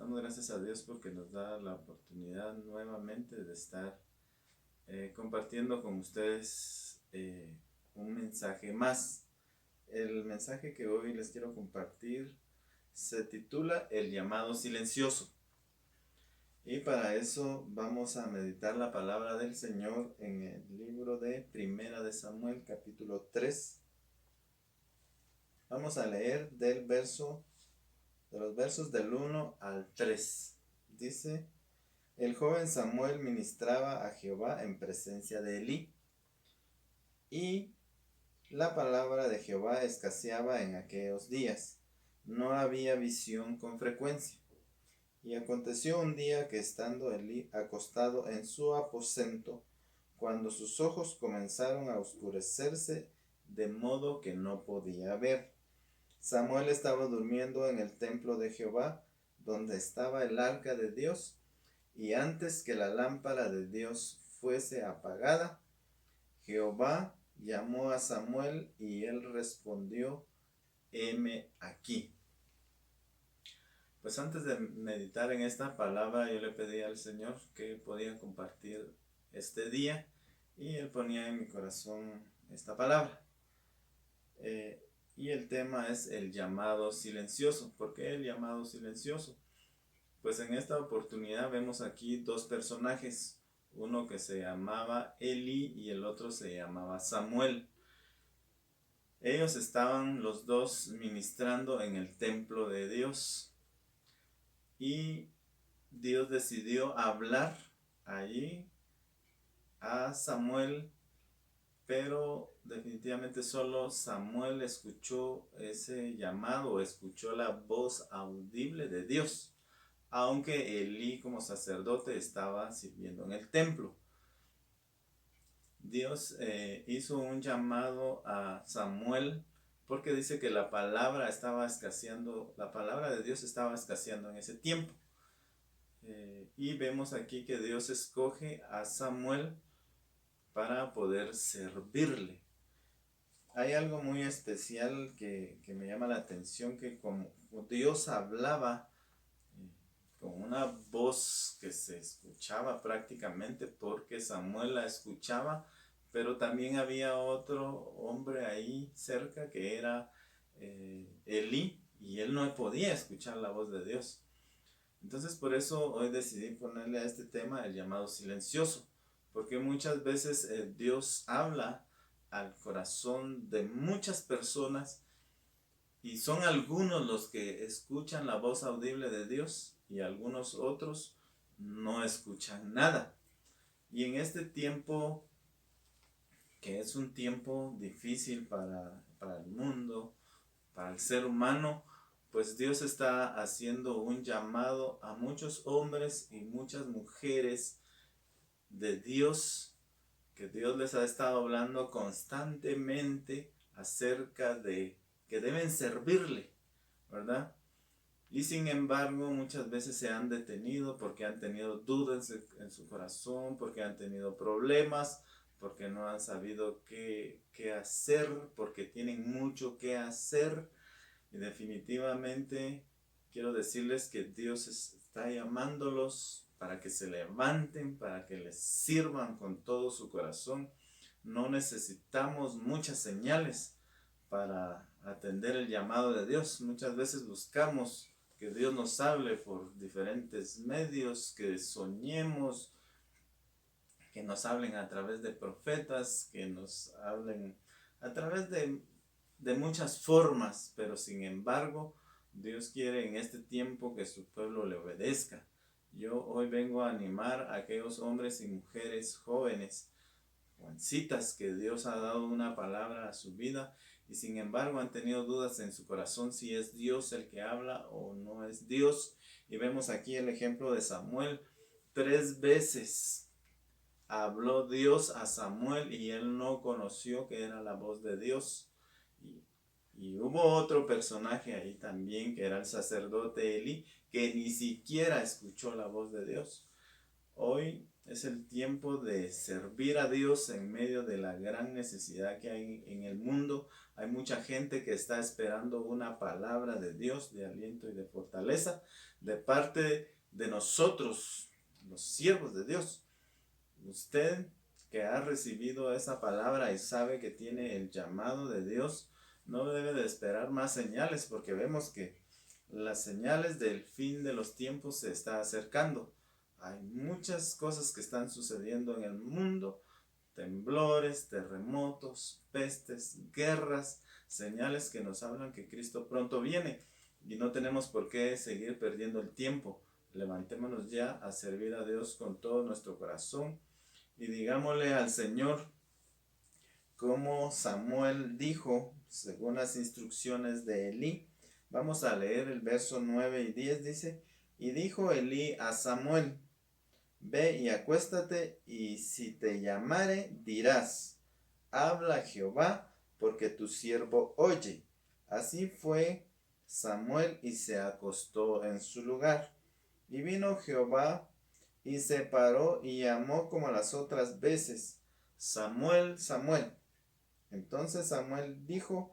Damos gracias a Dios porque nos da la oportunidad nuevamente de estar compartiendo con ustedes un mensaje más. El mensaje que hoy les quiero compartir se titula El llamado silencioso. Y para eso vamos a meditar la palabra del Señor en el libro de Primera de Samuel, capítulo 3. Vamos a leer de los versos del 1 al 3. Dice: El joven Samuel ministraba a Jehová en presencia de Elí, y la palabra de Jehová escaseaba en aquellos días. No había visión con frecuencia. Y aconteció un día que estando Elí acostado en su aposento, cuando sus ojos comenzaron a oscurecerse de modo que no podía ver, Samuel estaba durmiendo en el templo de Jehová, donde estaba el arca de Dios, y antes que la lámpara de Dios fuese apagada, Jehová llamó a Samuel y él respondió: heme aquí. Pues antes de meditar en esta palabra, yo le pedí al Señor que podía compartir este día, y él ponía en mi corazón esta palabra. Y el tema es el llamado silencioso. ¿Por qué el llamado silencioso? Pues en esta oportunidad vemos aquí dos personajes, uno que se llamaba Eli y el otro se llamaba Samuel. Ellos estaban los dos ministrando en el templo de Dios, y Dios decidió hablar allí a Samuel, pero definitivamente solo Samuel escuchó ese llamado, escuchó la voz audible de Dios, aunque Elí como sacerdote estaba sirviendo en el templo. Dios hizo un llamado a Samuel porque dice que la palabra estaba escaseando, la palabra de Dios estaba escaseando en ese tiempo. Y vemos aquí que Dios escoge a Samuel para poder servirle. Hay algo muy especial que me llama la atención, que como Dios hablaba con una voz que se escuchaba prácticamente porque Samuel la escuchaba, pero también había otro hombre ahí cerca que era Elí, y él no podía escuchar la voz de Dios. Entonces por eso hoy decidí ponerle a este tema el llamado silencioso, porque muchas veces Dios habla al corazón de muchas personas, y son algunos los que escuchan la voz audible de Dios y algunos otros no escuchan nada. Y en este tiempo, que es un tiempo difícil para el mundo, para el ser humano, pues Dios está haciendo un llamado a muchos hombres y muchas mujeres de Dios, que Dios les ha estado hablando constantemente acerca de que deben servirle, ¿verdad? Y sin embargo, muchas veces se han detenido porque han tenido dudas en su corazón, porque han tenido problemas, porque no han sabido qué hacer, porque tienen mucho que hacer. Y definitivamente quiero decirles que Dios está llamándolos para que se levanten, para que les sirvan con todo su corazón. No necesitamos muchas señales para atender el llamado de Dios. Muchas veces buscamos que Dios nos hable por diferentes medios, que soñemos, que nos hablen a través de profetas, que nos hablen a través de muchas formas, pero sin embargo, Dios quiere en este tiempo que su pueblo le obedezca. Yo hoy vengo a animar a aquellos hombres y mujeres jóvenes, jovencitas, que Dios ha dado una palabra a su vida y sin embargo han tenido dudas en su corazón si es Dios el que habla o no es Dios. Y vemos aquí el ejemplo de Samuel. 3 veces habló Dios a Samuel y él no conoció que era la voz de Dios. Y hubo otro personaje ahí también, que era el sacerdote Elí, que ni siquiera escuchó la voz de Dios. Hoy Es el tiempo de servir a Dios en medio de la gran necesidad que hay en el mundo. Hay mucha gente que está esperando una palabra de Dios, de aliento y de fortaleza, de parte de nosotros, los siervos de Dios. Usted que ha recibido esa palabra y sabe que tiene el llamado de Dios, no debe de esperar más señales, porque vemos que las señales del fin de los tiempos se está acercando. Hay muchas cosas que están sucediendo en el mundo, temblores, terremotos, pestes, guerras, señales que nos hablan que Cristo pronto viene y no tenemos por qué seguir perdiendo el tiempo. Levantémonos ya a servir a Dios con todo nuestro corazón y digámosle al Señor como Samuel dijo, según las instrucciones de Elí. Vamos a leer el verso 9 y 10, dice: y dijo Elí a Samuel: ve y acuéstate, y si te llamare, dirás: habla Jehová, porque tu siervo oye. Así fue Samuel, y se acostó en su lugar. Y vino Jehová, y se paró, y llamó como las otras veces: Samuel, Samuel. Entonces Samuel dijo: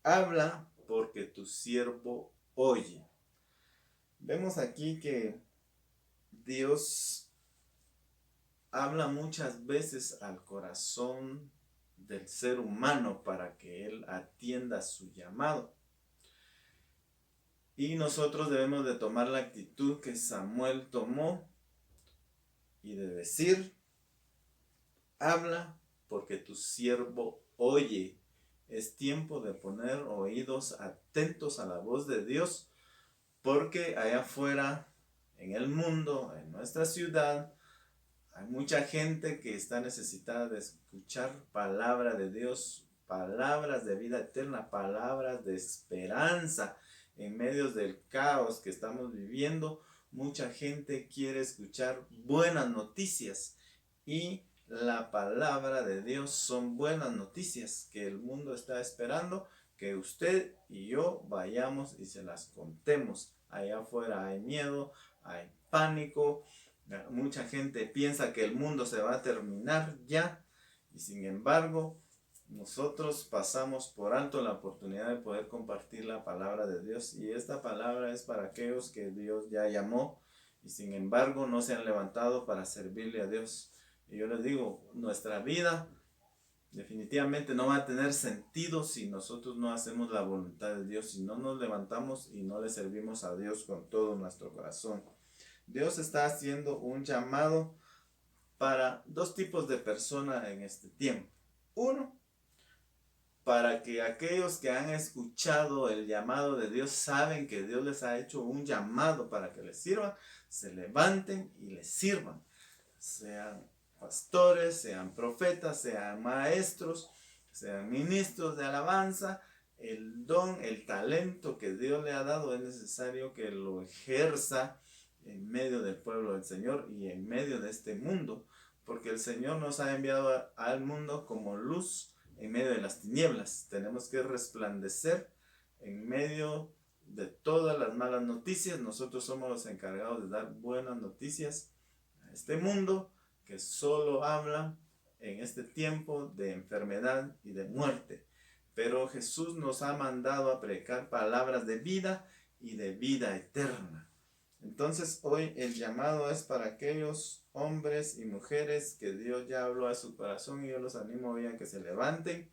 habla, porque tu siervo oye. Vemos aquí que Dios habla muchas veces al corazón del ser humano para que él atienda su llamado. Y nosotros debemos de tomar la actitud que Samuel tomó y de decir: habla, porque tu siervo oye. Es tiempo de poner oídos atentos a la voz de Dios, porque allá afuera, en el mundo, en nuestra ciudad, hay mucha gente que está necesitada de escuchar palabra de Dios, palabras de vida eterna, palabras de esperanza en medio del caos que estamos viviendo. Mucha gente quiere escuchar buenas noticias, y la palabra de Dios son buenas noticias que el mundo está esperando que usted y yo vayamos y se las contemos. Allá afuera hay miedo, hay pánico. Mucha gente piensa que el mundo se va a terminar ya, y sin embargo nosotros pasamos por alto la oportunidad de poder compartir la palabra de Dios, y esta palabra es para aquellos que Dios ya llamó y sin embargo no se han levantado para servirle a Dios. Y yo les digo, nuestra vida definitivamente no va a tener sentido si nosotros no hacemos la voluntad de Dios, si no nos levantamos y no le servimos a Dios con todo nuestro corazón. Dios está haciendo un llamado para dos tipos de personas en este tiempo. Uno, para que aquellos que han escuchado el llamado de Dios, saben que Dios les ha hecho un llamado para que les sirvan, se levanten y les sirvan. Sean pastores, sean profetas, sean maestros, sean ministros de alabanza. El don, el talento que Dios le ha dado es necesario que lo ejerza en medio del pueblo del Señor y en medio de este mundo, porque el Señor nos ha enviado al mundo como luz en medio de las tinieblas. Tenemos que resplandecer en medio de todas las malas noticias. Nosotros somos los encargados de dar buenas noticias a este mundo que solo habla en este tiempo de enfermedad y de muerte. Pero Jesús nos ha mandado a predicar palabras de vida y de vida eterna. Entonces hoy el llamado es para aquellos hombres y mujeres que Dios ya habló a su corazón, y yo los animo hoy a que se levanten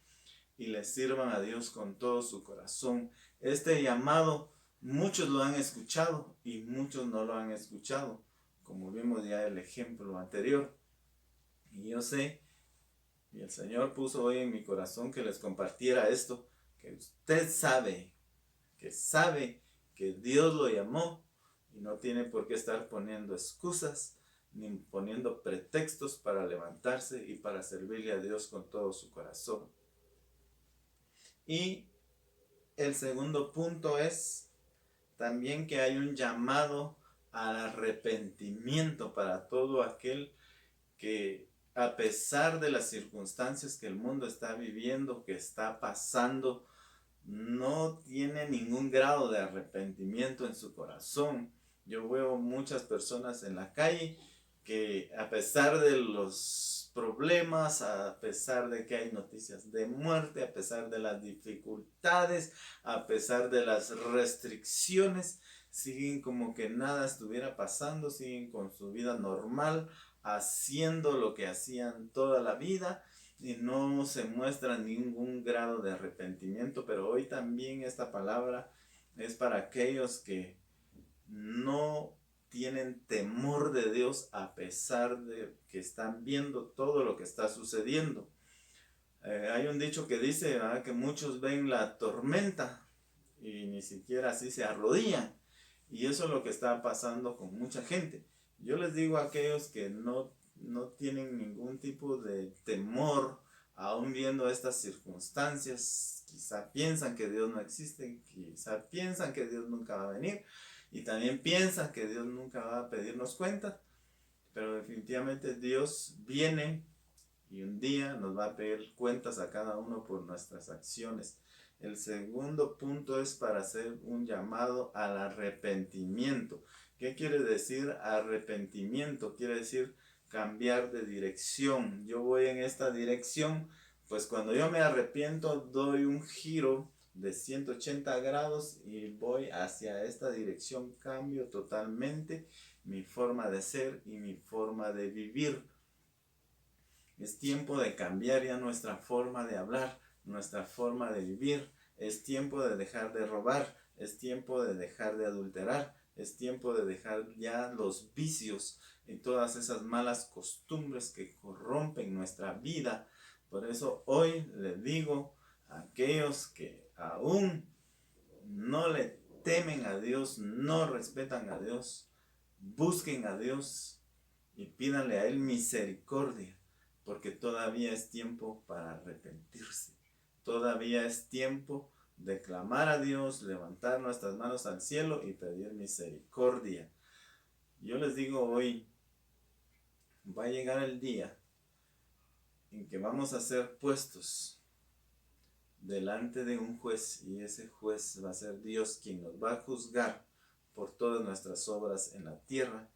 y le sirvan a Dios con todo su corazón. Este llamado muchos lo han escuchado y muchos no lo han escuchado, como vimos ya el ejemplo anterior. Y yo sé, y el Señor puso hoy en mi corazón que les compartiera esto, que usted sabe que Dios lo llamó, y no tiene por qué estar poniendo excusas ni poniendo pretextos para levantarse y para servirle a Dios con todo su corazón. Y el segundo punto es también que hay un llamado al arrepentimiento para todo aquel que, a pesar de las circunstancias que el mundo está viviendo, que está pasando, no tiene ningún grado de arrepentimiento en su corazón. Yo veo muchas personas en la calle que a pesar de los problemas, a pesar de que hay noticias de muerte, a pesar de las dificultades, a pesar de las restricciones, siguen como que nada estuviera pasando, siguen con su vida normal, haciendo lo que hacían toda la vida y no se muestra ningún grado de arrepentimiento. Pero hoy también esta palabra es para aquellos que no tienen temor de Dios a pesar de que están viendo todo lo que está sucediendo. Hay un dicho que dice, ¿verdad?, que muchos ven la tormenta y ni siquiera así se arrodillan. Y eso es lo que está pasando con mucha gente. Yo les digo a aquellos que no tienen ningún tipo de temor, aún viendo estas circunstancias, quizá piensan que Dios no existe, quizá piensan que Dios nunca va a venir, y también piensan que Dios nunca va a pedirnos cuentas, pero definitivamente Dios viene y un día nos va a pedir cuentas a cada uno por nuestras acciones. El segundo punto es para hacer un llamado al arrepentimiento. ¿Qué quiere decir arrepentimiento? Quiere decir cambiar de dirección. Yo voy en esta dirección, pues cuando yo me arrepiento doy un giro de 180 grados y voy hacia esta dirección, cambio totalmente mi forma de ser y mi forma de vivir. Es tiempo de cambiar ya nuestra forma de hablar, nuestra forma de vivir. Es tiempo de dejar de robar, es tiempo de dejar de adulterar, es tiempo de dejar ya los vicios y todas esas malas costumbres que corrompen nuestra vida. Por eso hoy les digo a aquellos que aún no le temen a Dios, no respetan a Dios, busquen a Dios y pídanle a Él misericordia, porque todavía es tiempo para arrepentirse. Todavía es tiempo de clamar a Dios, levantar nuestras manos al cielo y pedir misericordia. Yo les digo hoy, va a llegar el día en que vamos a ser puestos delante de un juez, y ese juez va a ser Dios quien nos va a juzgar por todas nuestras obras en la tierra,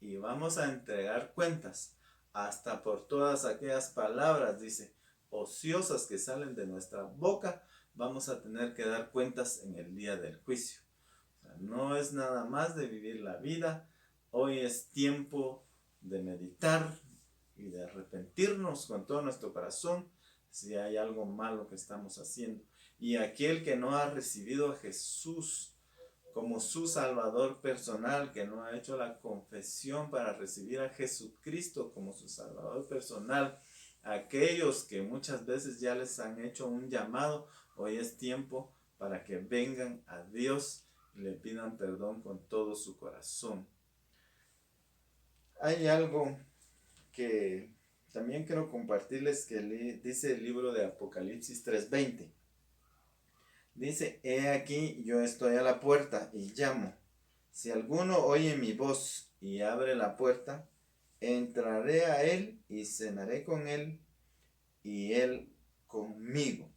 y vamos a entregar cuentas hasta por todas aquellas palabras, dice, ociosas que salen de nuestra boca. Vamos a tener que dar cuentas en el día del juicio. O sea, no es nada más de vivir la vida. Hoy es tiempo de meditar y de arrepentirnos con todo nuestro corazón si hay algo malo que estamos haciendo. Y aquel que no ha recibido a Jesús como su Salvador personal, que no ha hecho la confesión para recibir a Jesucristo como su Salvador personal, aquellos que muchas veces ya les han hecho un llamado, hoy es tiempo para que vengan a Dios y le pidan perdón con todo su corazón. Hay algo que también quiero compartirles que dice el libro de Apocalipsis 3:20. Dice, he aquí yo estoy a la puerta y llamo. Si alguno oye mi voz y abre la puerta, entraré a él y cenaré con él y él conmigo.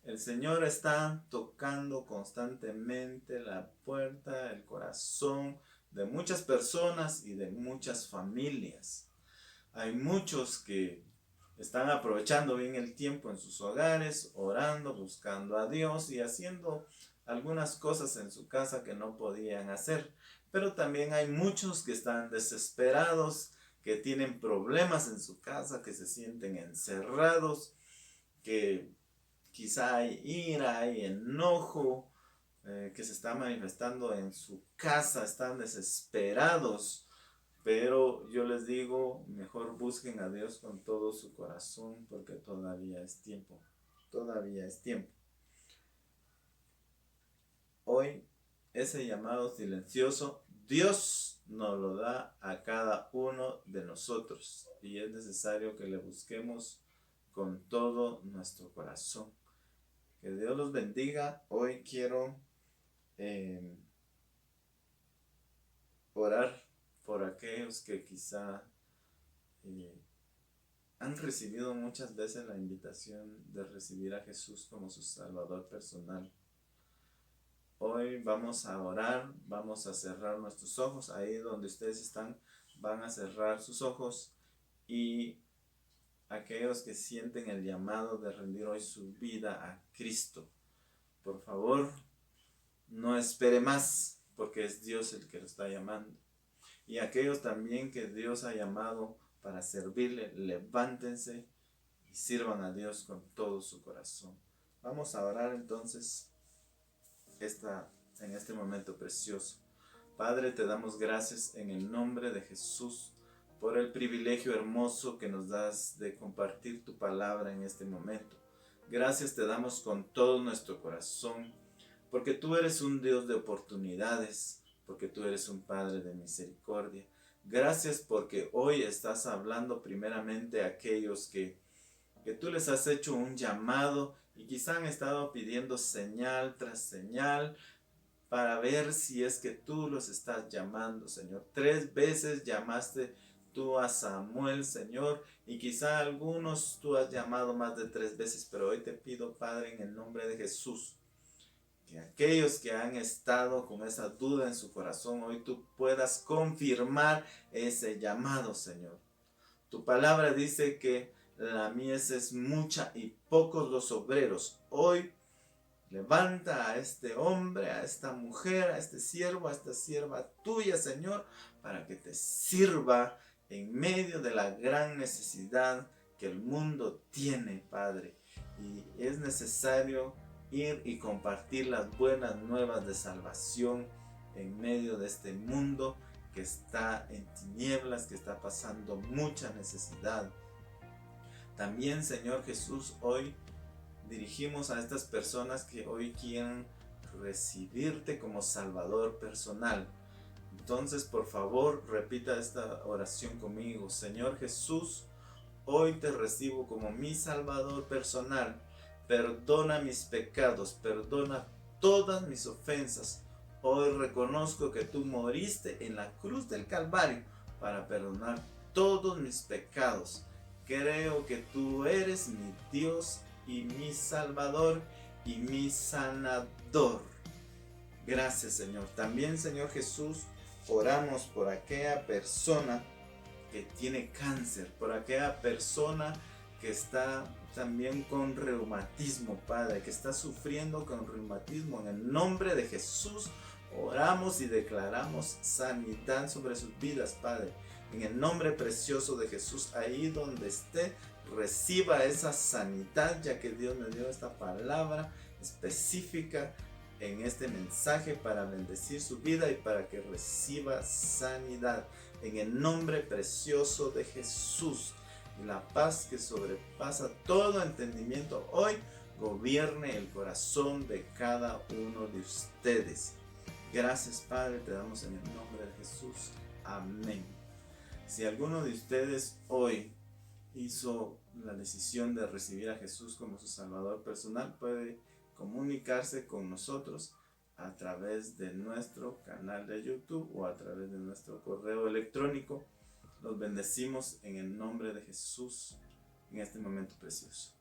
El Señor está tocando constantemente la puerta, el corazón de muchas personas y de muchas familias. Hay muchos que están aprovechando bien el tiempo en sus hogares, orando, buscando a Dios y haciendo algunas cosas en su casa que no podían hacer. Pero también hay muchos que están desesperados, que tienen problemas en su casa, que se sienten encerrados, que quizá hay ira, hay enojo, que se está manifestando en su casa, están desesperados. Pero yo les digo, mejor busquen a Dios con todo su corazón, porque todavía es tiempo. Todavía es tiempo. Hoy, ese llamado silencioso, Dios nos lo da a cada uno de nosotros. Y es necesario que le busquemos con todo nuestro corazón. Que Dios los bendiga. Hoy quiero orar por aquellos que quizá han recibido muchas veces la invitación de recibir a Jesús como su Salvador personal. Hoy vamos a orar, vamos a cerrar nuestros ojos ahí donde ustedes están. van a cerrar sus ojos, y aquellos que sienten el llamado de rendir hoy su vida a Cristo, por favor, no espere más, porque es Dios el que lo está llamando. Y aquellos también que Dios ha llamado para servirle, levántense y sirvan a Dios con todo su corazón. Vamos a orar entonces en este momento precioso. Padre, te damos gracias en el nombre de Jesús por el privilegio hermoso que nos das de compartir tu palabra en este momento. Gracias te damos con todo nuestro corazón, porque tú eres un Dios de oportunidades, porque tú eres un Padre de misericordia. Gracias porque hoy estás hablando primeramente a aquellos que tú les has hecho un llamado y quizá han estado pidiendo señal tras señal para ver si es que tú los estás llamando, Señor. 3 veces llamaste tú a Samuel, Señor, y quizá algunos tú has llamado más de 3 veces, pero hoy te pido, Padre, en el nombre de Jesús, que aquellos que han estado con esa duda en su corazón, hoy tú puedas confirmar ese llamado, Señor. Tu palabra dice que la mies es mucha y pocos los obreros. Hoy levanta a este hombre, a esta mujer, a este siervo, a esta sierva tuya, Señor, para que te sirva en medio de la gran necesidad que el mundo tiene, Padre. Y es necesario ir y compartir las buenas nuevas de salvación en medio de este mundo que está en tinieblas, que está pasando mucha necesidad. También, Señor Jesús, hoy dirigimos a estas personas que hoy quieren recibirte como Salvador personal. Entonces, por favor, repita esta oración conmigo. Señor Jesús, hoy te recibo como mi Salvador personal. Perdona mis pecados, perdona todas mis ofensas. Hoy reconozco que tú moriste en la cruz del Calvario para perdonar todos mis pecados. Creo que tú eres mi Dios y mi Salvador y mi sanador. Gracias, Señor. También, Señor Jesús, oramos por aquella persona que tiene cáncer, por aquella persona que está también con reumatismo, Padre, que está sufriendo con reumatismo. En el nombre de Jesús oramos y declaramos sanidad sobre sus vidas, Padre. En el nombre precioso de Jesús, ahí donde esté, reciba esa sanidad, ya que Dios me dio esta palabra específica en este mensaje para bendecir su vida y para que reciba sanidad. En el nombre precioso de Jesús, y la paz que sobrepasa todo entendimiento hoy gobierne el corazón de cada uno de ustedes. Gracias, Padre, te damos en el nombre de Jesús. Amén. Si alguno de ustedes hoy hizo la decisión de recibir a Jesús como su Salvador personal, puede comunicarse con nosotros a través de nuestro canal de YouTube o a través de nuestro correo electrónico. Los bendecimos en el nombre de Jesús en este momento precioso.